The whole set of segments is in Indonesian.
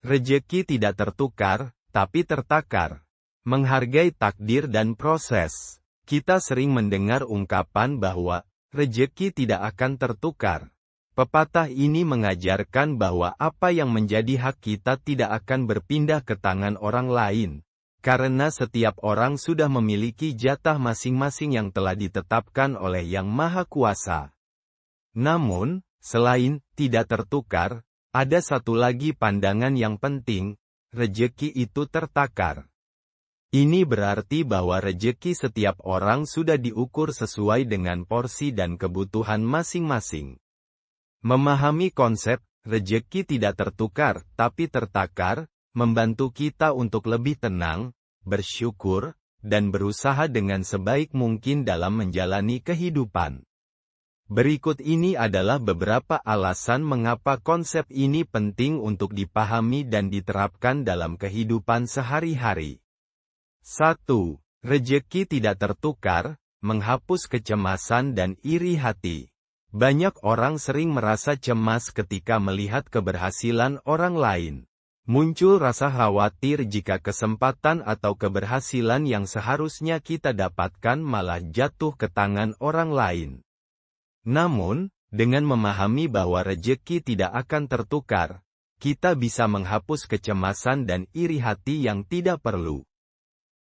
Rejeki tidak tertukar, tapi tertakar. Menghargai takdir dan proses. Kita sering mendengar ungkapan bahwa rejeki tidak akan tertukar. Pepatah ini mengajarkan bahwa apa yang menjadi hak kita tidak akan berpindah ke tangan orang lain, karena setiap orang sudah memiliki jatah masing-masing yang telah ditetapkan oleh Yang Maha Kuasa. Namun, selain tidak tertukar, ada satu lagi pandangan yang penting, rejeki itu tertakar. Ini berarti bahwa rejeki setiap orang sudah diukur sesuai dengan porsi dan kebutuhan masing-masing. Memahami konsep, rejeki tidak tertukar, tapi tertakar, membantu kita untuk lebih tenang, bersyukur, dan berusaha dengan sebaik mungkin dalam menjalani kehidupan. Berikut ini adalah beberapa alasan mengapa konsep ini penting untuk dipahami dan diterapkan dalam kehidupan sehari-hari. 1. Rejeki tidak tertukar, menghapus kecemasan dan iri hati. Banyak orang sering merasa cemas ketika melihat keberhasilan orang lain. Muncul rasa khawatir jika kesempatan atau keberhasilan yang seharusnya kita dapatkan malah jatuh ke tangan orang lain. Namun, dengan memahami bahwa rejeki tidak akan tertukar, kita bisa menghapus kecemasan dan iri hati yang tidak perlu.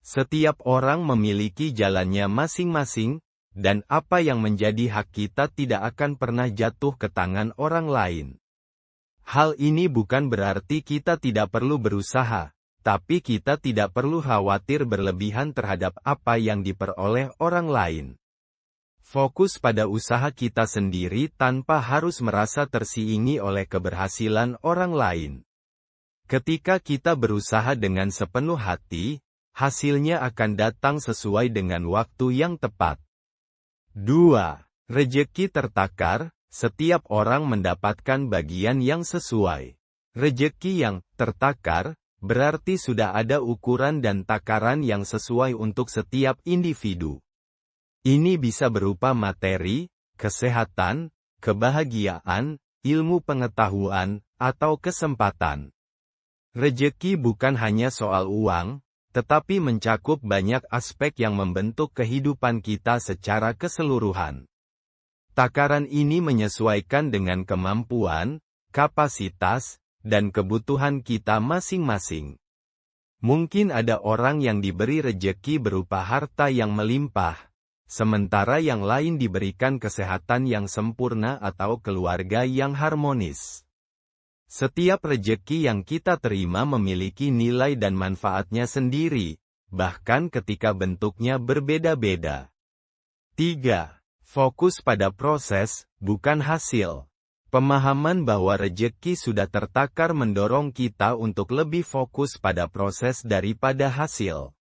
Setiap orang memiliki jalannya masing-masing, dan apa yang menjadi hak kita tidak akan pernah jatuh ke tangan orang lain. Hal ini bukan berarti kita tidak perlu berusaha, tapi kita tidak perlu khawatir berlebihan terhadap apa yang diperoleh orang lain. Fokus pada usaha kita sendiri tanpa harus merasa tersiingi oleh keberhasilan orang lain. Ketika kita berusaha dengan sepenuh hati, hasilnya akan datang sesuai dengan waktu yang tepat. 2. Rejeki tertakar, setiap orang mendapatkan bagian yang sesuai. Rejeki yang tertakar berarti sudah ada ukuran dan takaran yang sesuai untuk setiap individu. Ini bisa berupa materi, kesehatan, kebahagiaan, ilmu pengetahuan, atau kesempatan. Rejeki bukan hanya soal uang, tetapi mencakup banyak aspek yang membentuk kehidupan kita secara keseluruhan. Takaran ini menyesuaikan dengan kemampuan, kapasitas, dan kebutuhan kita masing-masing. Mungkin ada orang yang diberi rejeki berupa harta yang melimpah, sementara yang lain diberikan kesehatan yang sempurna atau keluarga yang harmonis. Setiap rejeki yang kita terima memiliki nilai dan manfaatnya sendiri, bahkan ketika bentuknya berbeda-beda. 3. Fokus pada proses, bukan hasil. Pemahaman bahwa rejeki sudah tertakar mendorong kita untuk lebih fokus pada proses daripada hasil.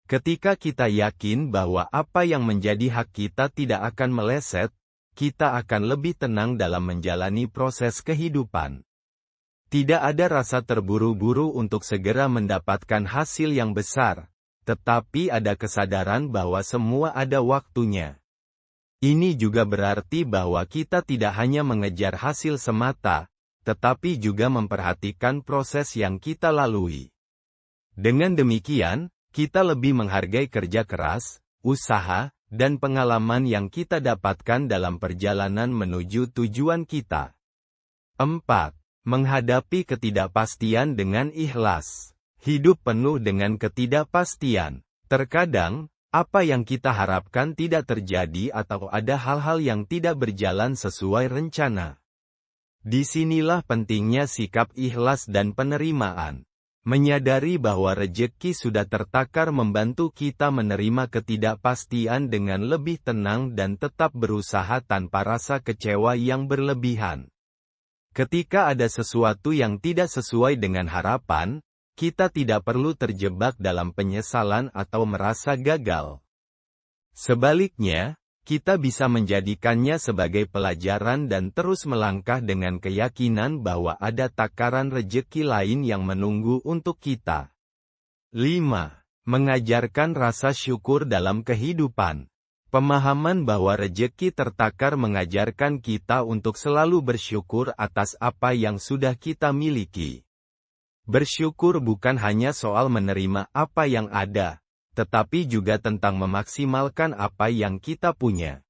Ketika kita yakin bahwa apa yang menjadi hak kita tidak akan meleset, kita akan lebih tenang dalam menjalani proses kehidupan. Tidak ada rasa terburu-buru untuk segera mendapatkan hasil yang besar, tetapi ada kesadaran bahwa semua ada waktunya. Ini juga berarti bahwa kita tidak hanya mengejar hasil semata, tetapi juga memperhatikan proses yang kita lalui. Dengan demikian, kita lebih menghargai kerja keras, usaha, dan pengalaman yang kita dapatkan dalam perjalanan menuju tujuan kita. 4. Menghadapi ketidakpastian dengan ikhlas. Hidup penuh dengan ketidakpastian. Terkadang, apa yang kita harapkan tidak terjadi atau ada hal-hal yang tidak berjalan sesuai rencana. Disinilah pentingnya sikap ikhlas dan penerimaan. Menyadari bahwa rejeki sudah tertakar membantu kita menerima ketidakpastian dengan lebih tenang dan tetap berusaha tanpa rasa kecewa yang berlebihan. Ketika ada sesuatu yang tidak sesuai dengan harapan, kita tidak perlu terjebak dalam penyesalan atau merasa gagal. Sebaliknya, kita bisa menjadikannya sebagai pelajaran dan terus melangkah dengan keyakinan bahwa ada takaran rejeki lain yang menunggu untuk kita. 5. Mengajarkan rasa syukur dalam kehidupan. Pemahaman bahwa rejeki tertakar mengajarkan kita untuk selalu bersyukur atas apa yang sudah kita miliki. Bersyukur bukan hanya soal menerima apa yang ada, tetapi juga tentang memaksimalkan apa yang kita punya.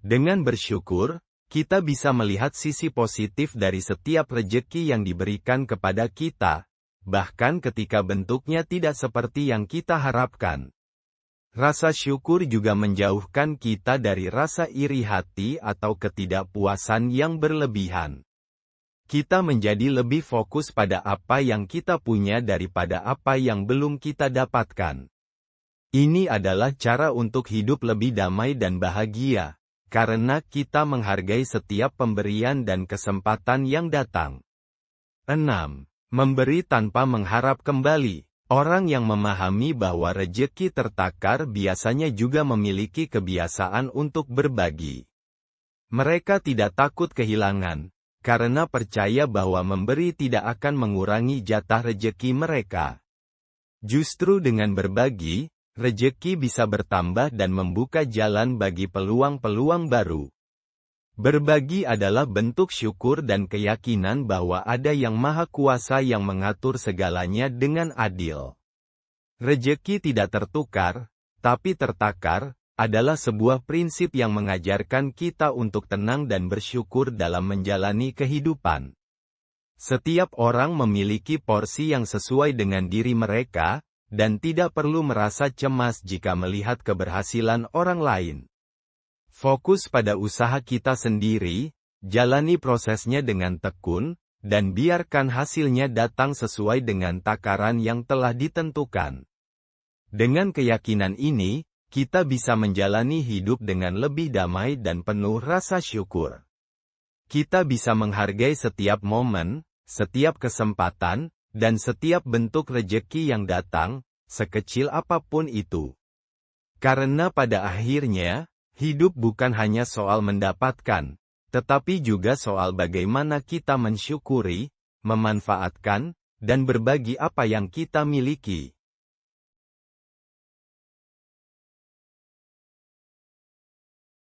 Dengan bersyukur, kita bisa melihat sisi positif dari setiap rejeki yang diberikan kepada kita, bahkan ketika bentuknya tidak seperti yang kita harapkan. Rasa syukur juga menjauhkan kita dari rasa iri hati atau ketidakpuasan yang berlebihan. Kita menjadi lebih fokus pada apa yang kita punya daripada apa yang belum kita dapatkan. Ini adalah cara untuk hidup lebih damai dan bahagia, karena kita menghargai setiap pemberian dan kesempatan yang datang. 6. Memberi tanpa mengharap kembali. Orang yang memahami bahwa rejeki tertakar biasanya juga memiliki kebiasaan untuk berbagi. Mereka tidak takut kehilangan, karena percaya bahwa memberi tidak akan mengurangi jatah rejeki mereka. Justru dengan berbagi, rejeki bisa bertambah dan membuka jalan bagi peluang-peluang baru. Berbagi adalah bentuk syukur dan keyakinan bahwa ada Yang Maha Kuasa yang mengatur segalanya dengan adil. Rejeki tidak tertukar, tapi tertakar, adalah sebuah prinsip yang mengajarkan kita untuk tenang dan bersyukur dalam menjalani kehidupan. Setiap orang memiliki porsi yang sesuai dengan diri mereka, dan tidak perlu merasa cemas jika melihat keberhasilan orang lain. Fokus pada usaha kita sendiri, jalani prosesnya dengan tekun, dan biarkan hasilnya datang sesuai dengan takaran yang telah ditentukan. Dengan keyakinan ini, kita bisa menjalani hidup dengan lebih damai dan penuh rasa syukur. Kita bisa menghargai setiap momen, setiap kesempatan, dan setiap bentuk rejeki yang datang, sekecil apapun itu. Karena pada akhirnya, hidup bukan hanya soal mendapatkan, tetapi juga soal bagaimana kita mensyukuri, memanfaatkan, dan berbagi apa yang kita miliki.